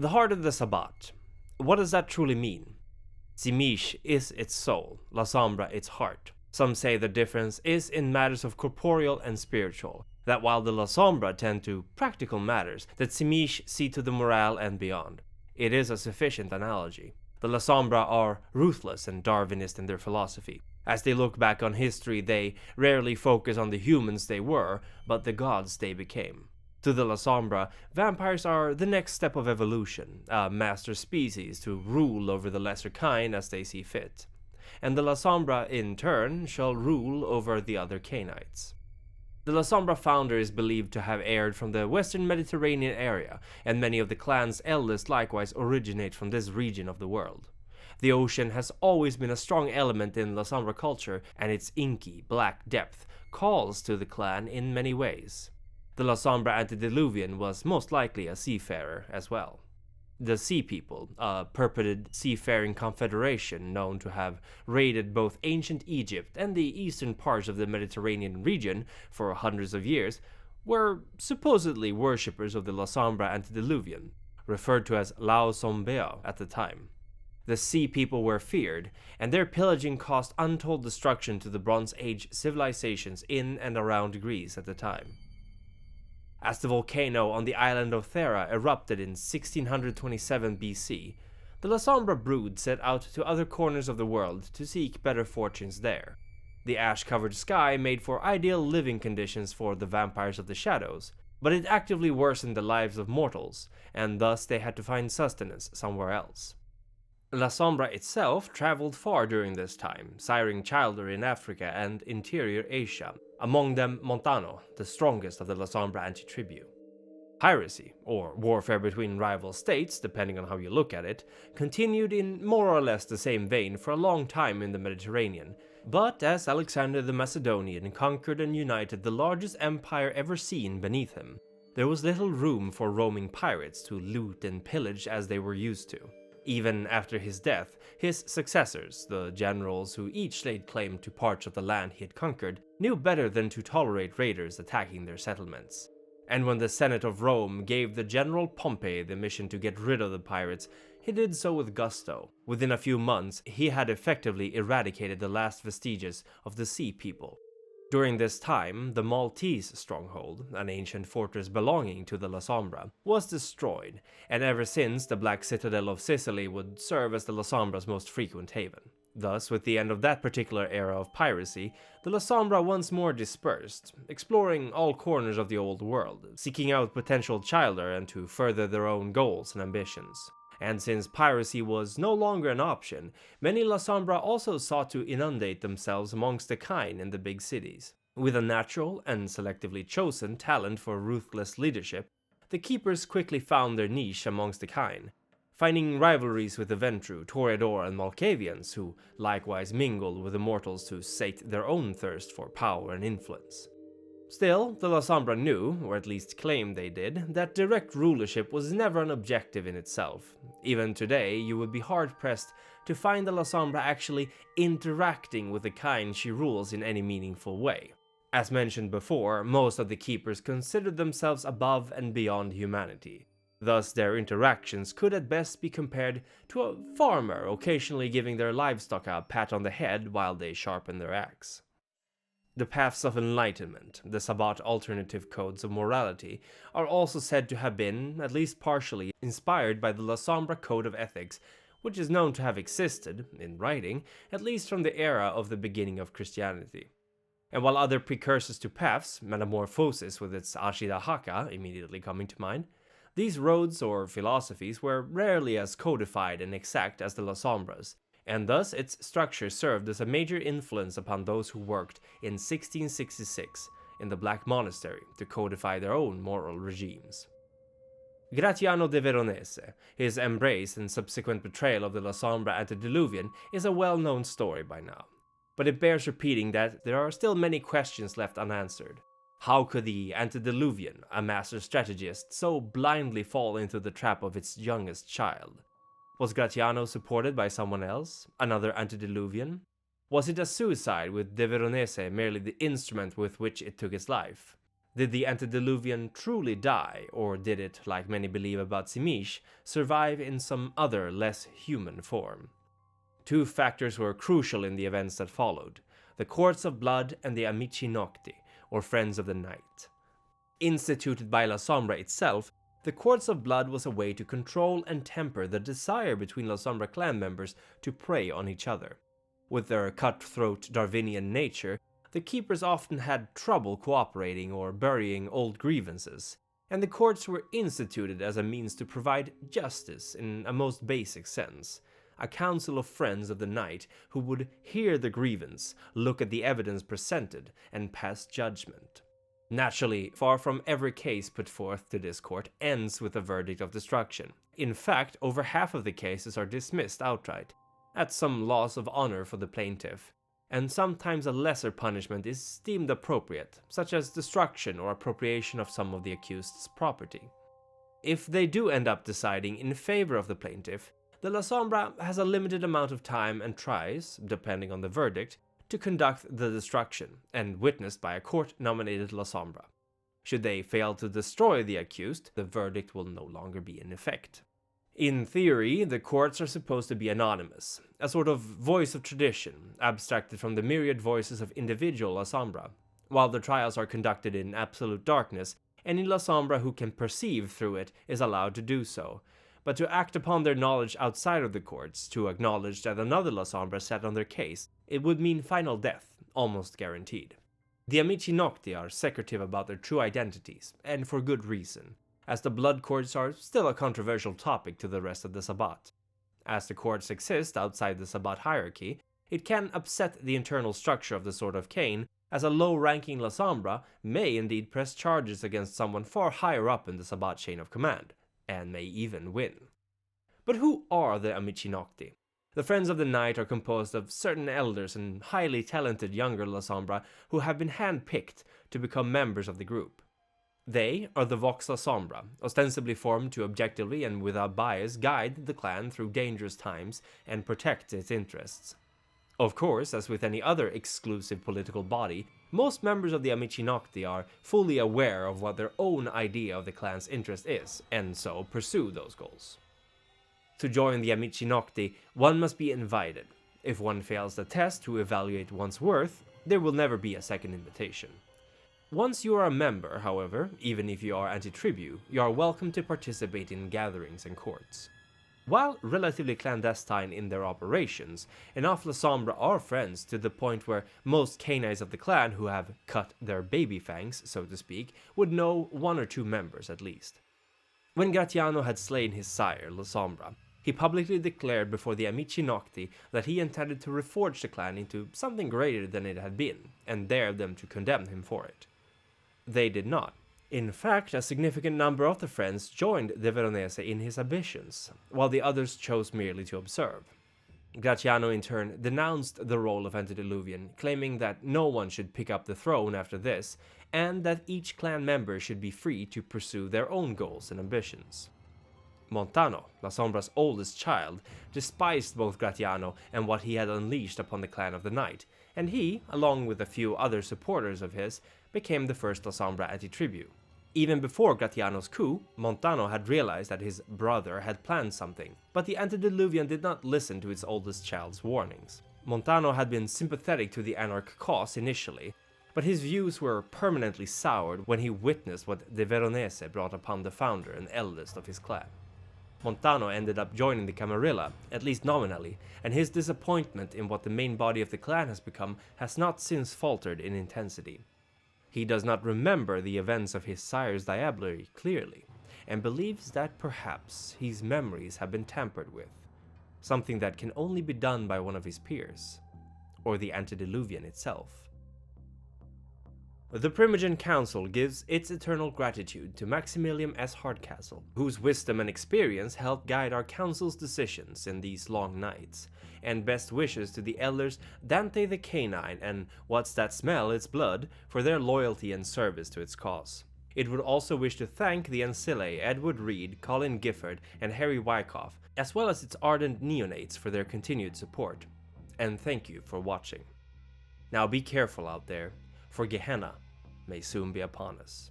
The heart of the Sabbat. What does that truly mean? Tzimisce is its soul, Lasombra its heart. Some say the difference is in matters of corporeal and spiritual, that while the Lasombra tend to practical matters, the Tzimisce see to the morale and beyond. It is a sufficient analogy. The Lasombra are ruthless and Darwinist in their philosophy. As they look back on history, they rarely focus on the humans they were, but the gods they became. To the Lasombra, vampires are the next step of evolution, a master species to rule over the lesser kind as they see fit. And the Lasombra, in turn, shall rule over the other Cainites. The Lasombra founder is believed to have heired from the western Mediterranean area, and many of the clan's eldest likewise originate from this region of the world. The ocean has always been a strong element in Lasombra culture, and its inky, black depth calls to the clan in many ways. The Lasombra Antediluvian was most likely a seafarer as well. The Sea People, a purported seafaring confederation known to have raided both ancient Egypt and the eastern parts of the Mediterranean region for hundreds of years, were supposedly worshippers of the Lasombra Antediluvian, referred to as Lasombra at the time. The Sea People were feared, and their pillaging caused untold destruction to the Bronze Age civilizations in and around Greece at the time. As the volcano on the island of Thera erupted in 1627 BC, the Lasombra brood set out to other corners of the world to seek better fortunes there. The ash-covered sky made for ideal living conditions for the vampires of the shadows, but it actively worsened the lives of mortals, and thus they had to find sustenance somewhere else. Lasombra itself traveled far during this time, siring children in Africa and interior Asia, among them Montano, the strongest of the Lasombra anti-tribu. Piracy, or warfare between rival states, depending on how you look at it, continued in more or less the same vein for a long time in the Mediterranean, but as Alexander the Macedonian conquered and united the largest empire ever seen beneath him, there was little room for roaming pirates to loot and pillage as they were used to. Even after his death, his successors, the generals who each laid claim to parts of the land he had conquered, knew better than to tolerate raiders attacking their settlements. And when the Senate of Rome gave the general Pompey the mission to get rid of the pirates, he did so with gusto. Within a few months, he had effectively eradicated the last vestiges of the Sea People. During this time, the Maltese stronghold, an ancient fortress belonging to the Lasombra, was destroyed, and ever since the Black Citadel of Sicily would serve as the Lasombra's most frequent haven. Thus, with the end of that particular era of piracy, the Lasombra once more dispersed, exploring all corners of the old world, seeking out potential children and to further their own goals and ambitions. And since piracy was no longer an option, many Lasombra also sought to inundate themselves amongst the kine in the big cities. With a natural and selectively chosen talent for ruthless leadership, the keepers quickly found their niche amongst the kine, finding rivalries with the Ventru, Toreador, and Malkavians, who likewise mingled with the mortals to sate their own thirst for power and influence. Still, the Lasombra knew, or at least claimed they did, that direct rulership was never an objective in itself. Even today, you would be hard-pressed to find the Lasombra actually interacting with the kind she rules in any meaningful way. As mentioned before, most of the keepers considered themselves above and beyond humanity. Thus, their interactions could at best be compared to a farmer occasionally giving their livestock a pat on the head while they sharpen their axe. The paths of enlightenment, the Sabbat alternative codes of morality, are also said to have been, at least partially, inspired by the Lasombra code of ethics, which is known to have existed, in writing, at least from the era of the beginning of Christianity. And while other precursors to paths, Metamorphosis with its Ashida Haka immediately coming to mind, these roads or philosophies were rarely as codified and exact as the Lasombra's, and thus its structure served as a major influence upon those who worked in 1666 in the Black Monastery to codify their own moral regimes. Gratiano de Veronese, his embrace and subsequent betrayal of the Lasombra Antediluvian, is a well-known story by now, but it bears repeating that there are still many questions left unanswered. How could the Antediluvian, a master strategist, so blindly fall into the trap of its youngest child? Was Gratiano supported by someone else, another Antediluvian? Was it a suicide with De Veronese merely the instrument with which it took its life? Did the Antediluvian truly die, or did it, like many believe about Tzimisce, survive in some other, less human form? Two factors were crucial in the events that followed: the Courts of Blood and the Amici Nocti, or Friends of the Night. Instituted by Lasombra itself, the Courts of Blood was a way to control and temper the desire between Lasombra clan members to prey on each other. With their cutthroat Darwinian nature, the keepers often had trouble cooperating or burying old grievances, and the courts were instituted as a means to provide justice in a most basic sense. A council of friends of the night who would hear the grievance, look at the evidence presented, and pass judgment. Naturally, far from every case put forth to this court ends with a verdict of destruction. In fact, over half of the cases are dismissed outright, at some loss of honor for the plaintiff, and sometimes a lesser punishment is deemed appropriate, such as destruction or appropriation of some of the accused's property. If they do end up deciding in favor of the plaintiff, the Lasombra has a limited amount of time and tries, depending on the verdict, to conduct the destruction, and witnessed by a court-nominated Lasombra. Should they fail to destroy the accused, the verdict will no longer be in effect. In theory, the courts are supposed to be anonymous, a sort of voice of tradition, abstracted from the myriad voices of individual Lasombra. While the trials are conducted in absolute darkness, any Lasombra who can perceive through it is allowed to do so, but to act upon their knowledge outside of the courts, to acknowledge that another Lasombra sat on their case, it would mean final death, almost guaranteed. The Amici Nocti are secretive about their true identities, and for good reason, as the blood courts are still a controversial topic to the rest of the Sabbat. As the courts exist outside the Sabbat hierarchy, it can upset the internal structure of the Sword of Cain, as a low-ranking Lasombra may indeed press charges against someone far higher up in the Sabbat chain of command, and may even win. But who are the Amici Nocti? The Friends of the Night are composed of certain elders and highly talented younger Lasombra who have been hand-picked to become members of the group. They are the Vox Lasombra, ostensibly formed to objectively and without bias guide the clan through dangerous times and protect its interests. Of course, as with any other exclusive political body, most members of the Amici Nocti are fully aware of what their own idea of the clan's interest is, and so pursue those goals. To join the Amici Nocti, one must be invited. If one fails the test to evaluate one's worth, there will never be a second invitation. Once you are a member, however, even if you are anti-tribu, you are welcome to participate in gatherings and courts. While relatively clandestine in their operations, enough Lasombra are friends to the point where most canines of the clan who have cut their baby fangs, so to speak, would know one or two members at least. When Gratiano had slain his sire, Lasombra, he publicly declared before the Amici Nocti that he intended to reforge the clan into something greater than it had been, and dare them to condemn him for it. They did not. In fact, a significant number of the friends joined the Veronese in his ambitions, while the others chose merely to observe. Gratiano in turn denounced the role of Antediluvian, claiming that no one should pick up the throne after this, and that each clan member should be free to pursue their own goals and ambitions. Montano, Lasombra's oldest child, despised both Gratiano and what he had unleashed upon the clan of the night, and he, along with a few other supporters of his, became the first Lasombra anti-tribu. Even before Gratiano's coup, Montano had realized that his brother had planned something, but the Antediluvian did not listen to his oldest child's warnings. Montano had been sympathetic to the anarch cause initially, but his views were permanently soured when he witnessed what the Veronese brought upon the founder and eldest of his clan. Montano ended up joining the Camarilla, at least nominally, and his disappointment in what the main body of the clan has become has not since faltered in intensity. He does not remember the events of his sire's diablerie clearly, and believes that perhaps his memories have been tampered with, something that can only be done by one of his peers, or the Antediluvian itself. The Primogen Council gives its eternal gratitude to Maximilian S. Hardcastle, whose wisdom and experience helped guide our council's decisions in these long nights, and best wishes to the elders Dante the Canine and What's That Smell? It's Blood for their loyalty and service to its cause. It would also wish to thank the Ancillae Edward Reed, Colin Gifford, and Harry Wyckoff, as well as its ardent neonates for their continued support. And thank you for watching. Now be careful out there, for Gehenna may soon be upon us.